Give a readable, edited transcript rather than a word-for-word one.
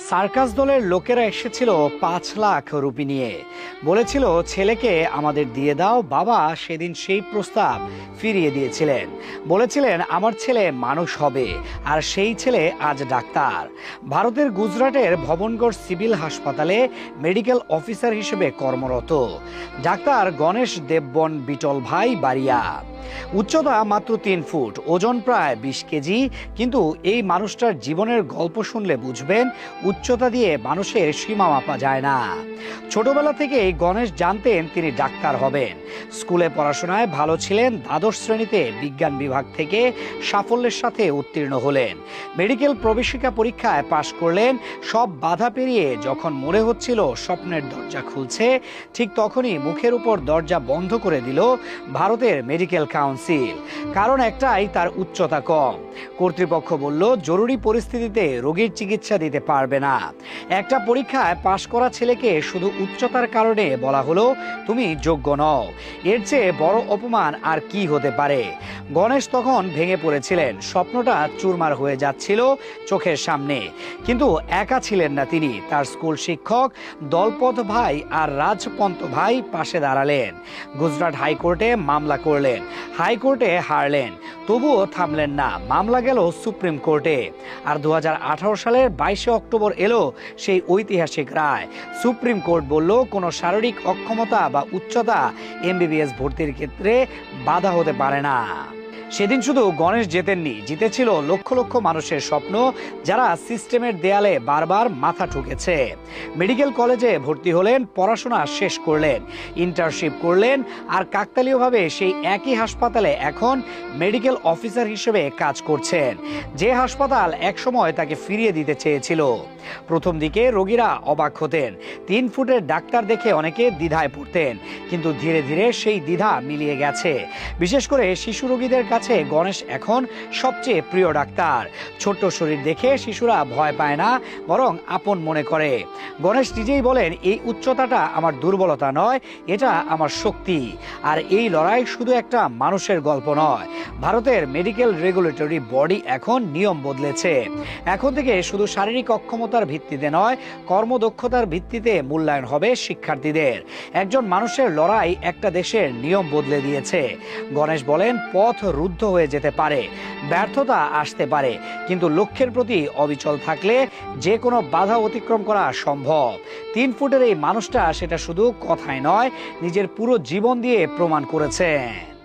Circus দলের লোকেরা এসেছিল ৫ লাখ রুপি নিয়ে। বলেছিল ছেলেকে আমাদের দিয়ে দাও। বাবা সেদিন সেই প্রস্তাব ফিরিয়ে দিয়েছিলেন। বলেছিলেন আমার ছেলে মানুষ হবে, আর সেই ছেলে আজ ডাক্তার। ভারতের গুজরাটের ভবনগড় সিভিল হাসপাতালে মেডিকেল অফিসার হিসেবে কর্মরত ডাক্তার গণেশ দেববন বিটল ভাই বারিয়া। উচ্চতা মাত্র ৩ ফুট, ওজন প্রায় ২০ কেজি। কিন্তু এই মানুষটার জীবনের গল্প শুনলে বুঝবেন উচ্চতা দিয়ে মানুষের সীমা মাপা যায় না। ছোটবেলা থেকেই গণেশ জানতেন তিনি ডাক্তার হবেন। স্কুলে পড়াশোনায় ভালো ছিলেন। দ্বাদশ শ্রেণীতে বিজ্ঞান বিভাগ থেকে সাফল্যের সাথে উত্তীর্ণ হলেন। মেডিকেল প্রবেশিকা পরীক্ষায় পাশ করলেন। সব বাধা পেরিয়ে যখন মনে হচ্ছিল স্বপ্নের দরজা খুলছে, ঠিক তখনই মুখের উপর দরজা বন্ধ করে দিল ভারতের মেডিকেল কাউন্সিল। কারণ একটাই, তার উচ্চতা কম। কর্তৃপক্ষ বলল জরুরি পরিস্থিতিতে রোগীর চিকিৎসা দিতে পারবে না। একটা পরীক্ষায় পাশ করা ছেলেকে শুধু উচ্চতার কারণে বলা হলো তুমি যোগ্য নও। এর চেয়ে বড় অপমান আর কি হতে পারে? গণেশ তখন ভেঙে পড়েছিলেন। স্বপ্নটা চুরমার হয়ে যাচ্ছিল চোখের সামনে। কিন্তু একা ছিলেন না তিনি। তার স্কুল শিক্ষক দলপত ভাই আর রাজপন্ত ভাই পাশে দাঁড়ালেন। গুজরাট হাইকোর্টে মামলা করলেন। হাইকোর্টে হারলেন, তবুও থামলেন না। মামলা গেল সুপ্রিম কোর্টে। আর ২০১৮ সালের ২২ অক্টোবর এলো সেই ঐতিহাসিক রায়। সুপ্রিম কোর্ট বলল কোনো শারীরিক অক্ষমতা বা উচ্চতা এমবিবিএস ভর্তির ক্ষেত্রে বাধা হতে পারে না। সেদিন শুধু গণেশ জেতেননি, জিতেছিল লক্ষ লক্ষ মানুষের স্বপ্ন, যারা সিস্টেমের দেয়ালে বারবার মাথা ঠুকেছে। মেডিকেল কলেজে ভর্তি হলেন, পড়াশোনা শেষ করলেন, ইন্টার্নশিপ করলেন, আর কাকতালীয়ভাবে সেই একই হাসপাতালে এখন মেডিকেল অফিসার হিসেবে কাজ করছেন, যে হাসপাতাল একসময় তাকে ফিরিয়ে দিতে চেয়েছিল। প্রথম দিকে রোগীরা অবাক হতেন। ৩ ফুটের ডাক্তার দেখে অনেকে দ্বিধায় পড়তেন, কিন্তু ধীরে ধীরে সেই দ্বিধা মিলিয়ে গেছে। বিশেষ করে শিশু রোগীদের কাছে গণেশ এখন সবচেয়ে প্রিয় ডাক্তার। ছোট্ট শরীর দেখে শিশুরা ভয় পায় না, বরং আপন মনে করে। গণেশ নিজেই বলেন এই উচ্চতাটা আমার দুর্বলতা নয়, এটা আমার শক্তি। আর এই লড়াই শুধু একটা মানুষের গল্প নয়। ভারতের মেডিকেল রেগুলেটরি বডি এখন নিয়ম বদলেছে। এখন থেকে শুধু শারীরিক অক্ষমতার ভিত্তিতে নয়, কর্মদক্ষতার ভিত্তিতে মূল্যায়ন হবে শিক্ষার্থীদের। একজন মানুষের লড়াই একটা দেশের নিয়ম বদলে দিয়েছে। গণেশ বলেন পথ রুদ্ধ হয়ে যেতে পারে, ব্যর্থতা আসতে পারে, কিন্তু লক্ষ্যের প্রতি অবিচল থাকলে যে কোনো বাধা অতিক্রম করা সম্ভব। ৩ ফুটের এই মানুষটা সেটা শুধু কথায় নয়, নিজের পুরো জীবন দিয়ে প্রমাণ করেছেন।